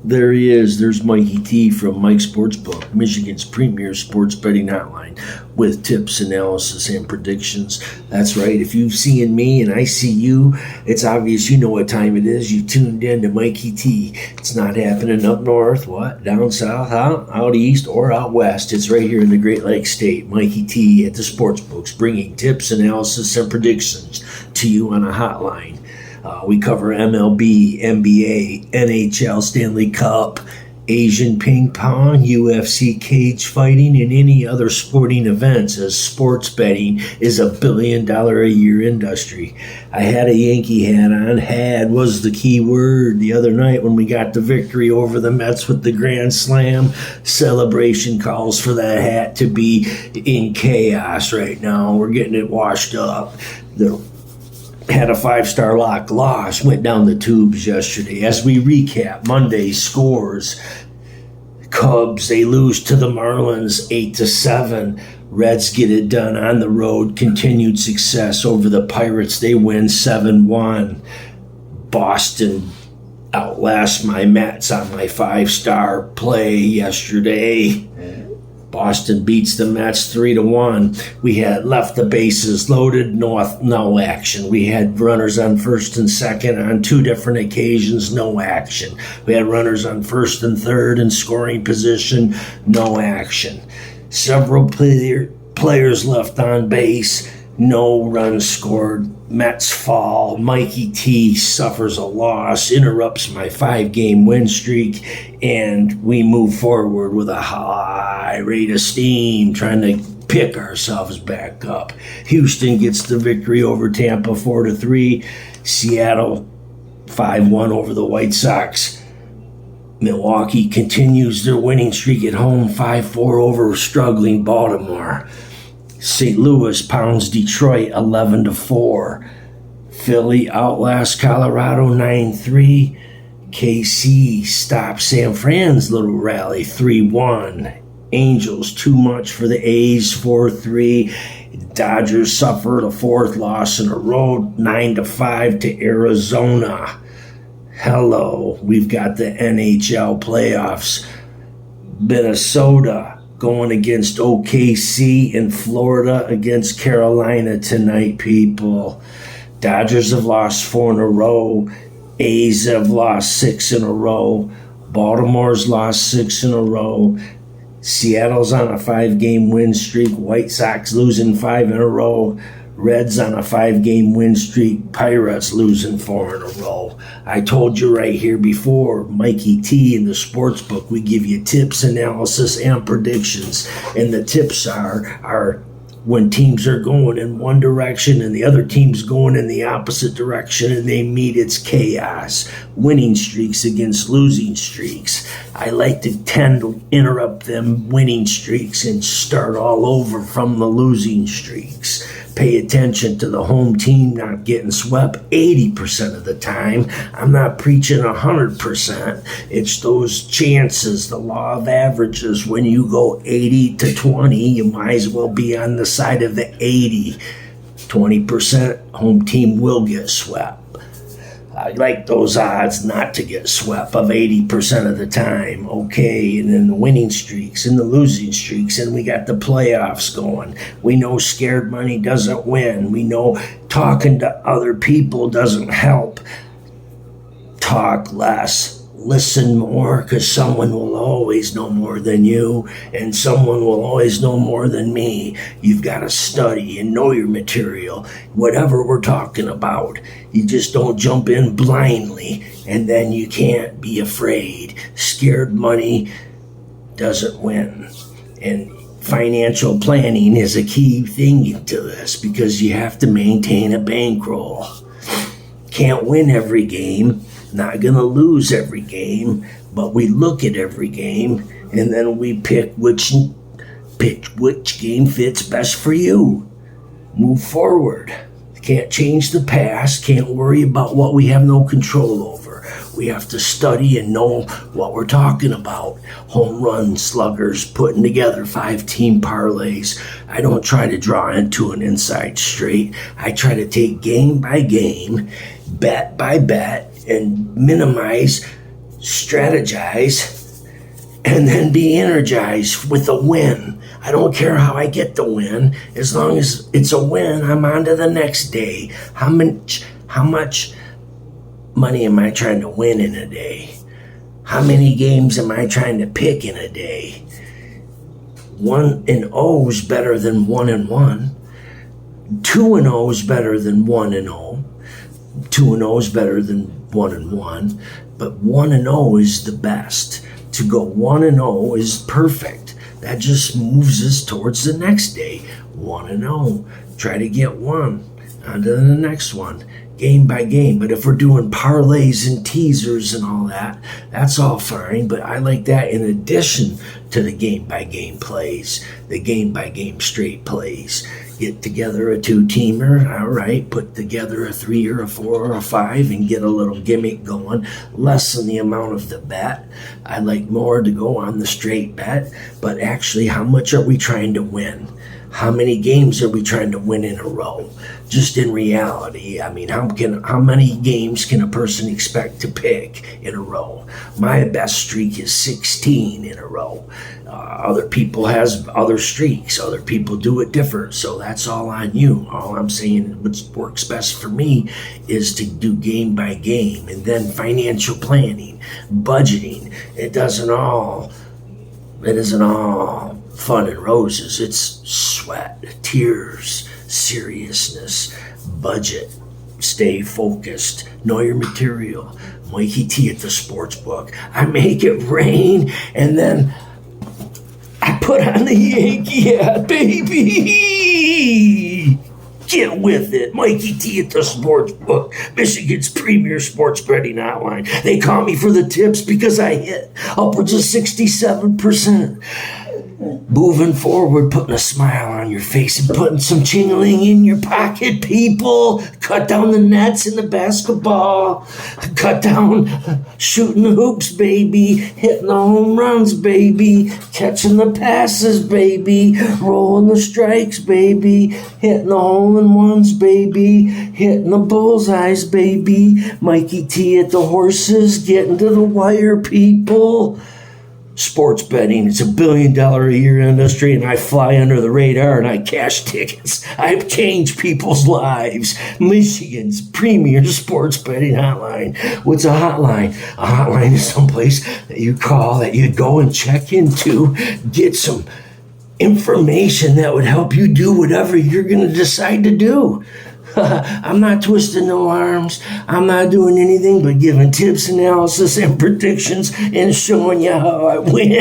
There he is. There's Mikey T from Mike Sportsbook, Michigan's premier sports betting hotline, with tips, analysis, and predictions. That's right. If you've seen me and I see you, it's obvious you know what time it is. You tuned in to Mikey T. It's not happening up north, what? Down south, out east, or out west. It's right here in the Great Lakes State. Mikey T at the Sportsbooks, bringing tips, analysis, and predictions to you on a hotline. We cover MLB, NBA, NHL, Stanley Cup, Asian ping pong, UFC cage fighting, and any other sporting events, as sports betting is $1 billion a year industry. I had a Yankee hat on. Had was the key word the other night when we got the victory over the Mets with the Grand Slam. Celebration calls for that hat to be in chaos right now. We're getting it washed up. Had a 5-star lock loss, went down the tubes yesterday. As we recap Monday's scores, Cubs, they lose to the Marlins 8-7. Reds get it done on the road. Continued success over the Pirates. They win 7-1. Boston outlasts my Mets on my 5-star play yesterday. Boston beats the Mets 3-1. We had left the bases loaded, no action. We had runners on first and second on 2 different occasions, no action. We had runners on first and third in scoring position, no action. Several players left on base, no runs scored. Mets fall. Mikey T suffers a loss, interrupts my 5-game win streak, and we move forward with a high rate of steam, trying to pick ourselves back up. Houston gets the victory over Tampa 4-3. Seattle 5-1 over the White Sox. Milwaukee continues their winning streak at home, 5-4 over struggling Baltimore. St. Louis pounds Detroit 11-4. Philly outlasts Colorado 9-3. KC stops San Fran's little rally 3-1. Angels too much for the A's 4-3. Dodgers suffered a 4th loss in a row 9-5 to Arizona. Hello, we've got the NHL playoffs. Minnesota going against OKC, in Florida against Carolina tonight, people. Dodgers have lost 4 in a row. A's have lost 6 in a row. Baltimore's lost 6 in a row. Seattle's on a 5-game win streak. White Sox losing 5 in a row. Reds on a 5-game win streak. Pirates losing 4 in a row. I told you right here before, Mikey T in the Sportsbook, we give you tips, analysis, and predictions. And the tips are when teams are going in one direction and the other team's going in the opposite direction and they meet, it's chaos. Winning streaks against losing streaks. I like to tend to interrupt them winning streaks and start all over from the losing streaks. Pay attention to the home team not getting swept 80% of the time. I'm not preaching 100%. It's those chances, the law of averages. When you go 80-20, you might as well be on the side of the 80. 20% home team will get swept. I like those odds not to get swept of 80% of the time. Okay, and then the winning streaks and the losing streaks, and we got the playoffs going. We know scared money doesn't win. We know talking to other people doesn't help. Talk less. Listen more, because someone will always know more than you, and someone will always know more than me. You've got to study and know your material, whatever we're talking about. You just don't jump in blindly, and then you can't be afraid. Scared money doesn't win. And financial planning is a key thing to this, because you have to maintain a bankroll. Can't win every game. Not going to lose every game, but we look at every game and then we pick which game fits best for you. Move forward. Can't change the past. Can't worry about what we have no control over. We have to study and know what we're talking about. Home run sluggers, putting together 5-team parlays. I don't try to draw into an inside straight. I try to take game by game, bet by bet, and minimize strategize, and then be energized with a win. I don't care how I get the win. As long as it's a win, I'm on to the next day. How much money am I trying to win in a day? How many games am I trying to pick in a day? 1-0 is better than 1-1. 2-0 is better than 1-0. 2-0 is better than 1-1. But 1-0 is the best. To go 1-0 is perfect. That just moves us towards the next day. 1-0. Try to get one. On to the next one. Game by game. But if we're doing parlays and teasers and all that, that's all fine. But I like that in addition to the game by game plays, the game by game straight plays. Get together a 2-teamer, all right, put together a 3 or a 4 or a 5 and get a little gimmick going. Lessen the amount of the bet. I like more to go on the straight bet, but actually, how much are we trying to win? How many games are we trying to win in a row? Just in reality, I mean, how many games can a person expect to pick in a row? My best streak is 16 in a row. Other people has other streaks. Other people do it different. So that's all on you. All I'm saying, what works best for me is to do game by game, and then financial planning, budgeting. It isn't all fun and roses. It's sweat, tears, seriousness, budget, stay focused, know your material. Mikey T at the sports book. I make it rain, and then I put on the Yankee hat, baby. Get with it. Mikey T at the sports book, Michigan's premier sports betting hotline. They call me for the tips because I hit upwards of 67%. Moving forward, putting a smile on your face and putting some chingling in your pocket, people. Cut down the nets in the basketball. Cut down shooting the hoops, baby. Hitting the home runs, baby. Catching the passes, baby. Rolling the strikes, baby. Hitting the hole-in-ones, baby. Hitting the bullseyes, baby. Mikey T at the horses, getting to the wire, people. Sports betting, it's $1 billion a year industry, and I fly under the radar and I cash tickets. I've changed people's lives. Michigan's premier sports betting hotline. What's a hotline? A hotline is someplace that you call, that you go and check into, get some information that would help you do whatever you're going to decide to do. I'm not twisting no arms. I'm not doing anything but giving tips, analysis, and predictions and showing you how I win.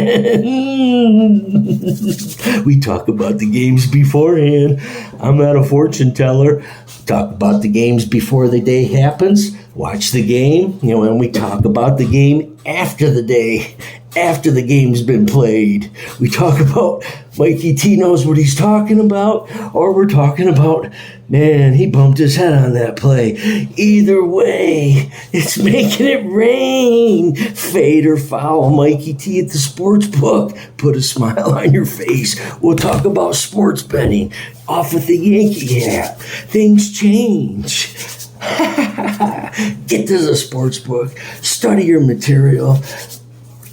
We talk about the games beforehand. I'm not a fortune teller. Talk about the games before the day happens. Watch the game, and we talk about the game after the day. After the game's been played. We talk about Mikey T knows what he's talking about, or we're talking about, man, he bumped his head on that play. Either way, it's making it rain. Fade or foul, Mikey T at the sports book. Put a smile on your face. We'll talk about sports betting off with the Yankee hat. Things change. Get to the sports book. Study your material.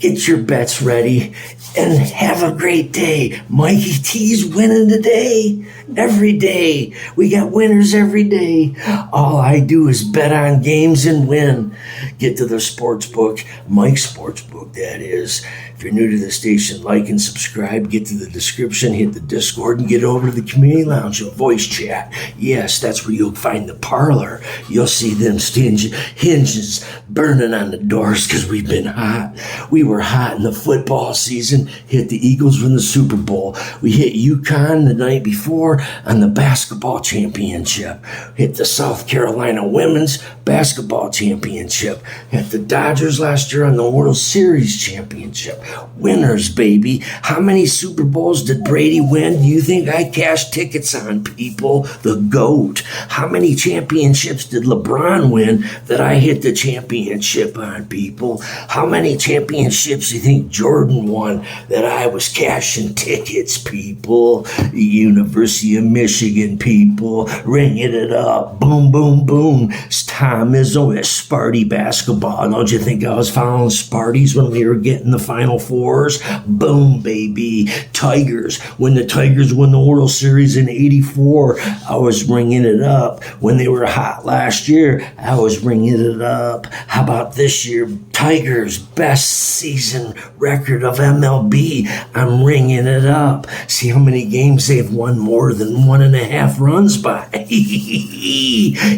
Get your bets ready and have a great day. Mikey T's winning today. Every day. We got winners every day. All I do is bet on games and win. Get to the sports book, Mike's sports book, that is. If you're new to the station, like and subscribe. Get to the description, hit the Discord, and get over to the community lounge and voice chat. Yes, that's where you'll find the parlor. You'll see them hinges burning on the doors because we've been hot. We were hot in the football season. Hit the Eagles win the Super Bowl. We hit UConn the night before on the basketball championship. Hit the South Carolina women's basketball championship. Hit the Dodgers last year on the World Series championship. Winners, baby. How many Super Bowls did Brady win? Do you think I cashed tickets on, people? The GOAT. How many championships did LeBron win that I hit the championship on, people? How many championships championships you think Jordan won that I was cashing tickets, people? University of Michigan, people, ringing it up. Boom, boom, boom. It's time is over. Sparty basketball. Don't you think I was following Sparties when we were getting the Final Fours? Boom, baby. Tigers. When the Tigers won the World Series in '84, I was ringing it up. When they were hot last year, I was ringing it up. How about this year? Tigers, best season record of MLB. I'm ringing it up. See how many games they've won more than 1.5 runs by.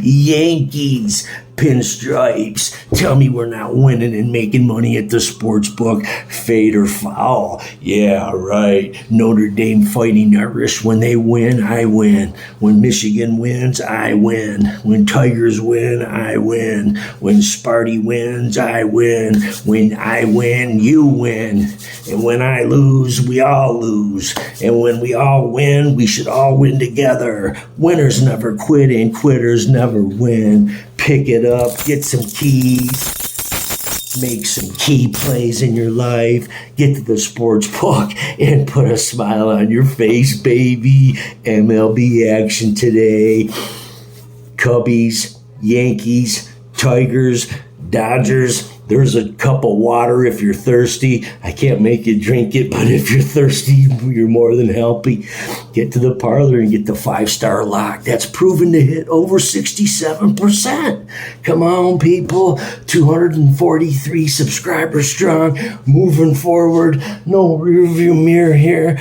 Yankees, pinstripes. Tell me we're not winning and making money at the sports book. Fade or foul. Yeah, right. Notre Dame Fighting Irish. When they win, I win. When Michigan wins, I win. When Tigers win, I win. When Sparty wins, I win. When I win, you win. And when I lose, we all lose. And when we all win, we should all win together. Winners never quit and quitters never win. Pick it up, get some keys, make some key plays in your life, get to the sports book and put a smile on your face, baby. MLB action today. Cubbies, Yankees, Tigers, Dodgers. There's a cup of water if you're thirsty. I can't make you drink it, but if you're thirsty, you're more than healthy. Get to the parlor and get the 5-star lock. That's proven to hit over 67%. Come on, people. 243 subscribers strong. Moving forward. No rearview mirror here.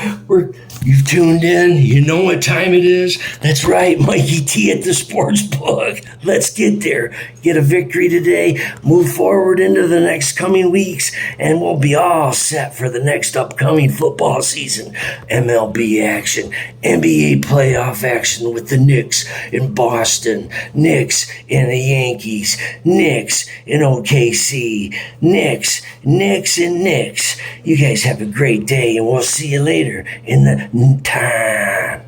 You've tuned in. You know what time it is. That's right, Mikey T at the sports book. Let's get there. Get a victory today. Move forward into the next coming weeks, and we'll be all set for the next upcoming football season. MLB action, NBA playoff action with the Knicks in Boston, Knicks and the Yankees, Knicks in OKC, Knicks and Knicks. You guys have a great day, and we'll see you later in the time.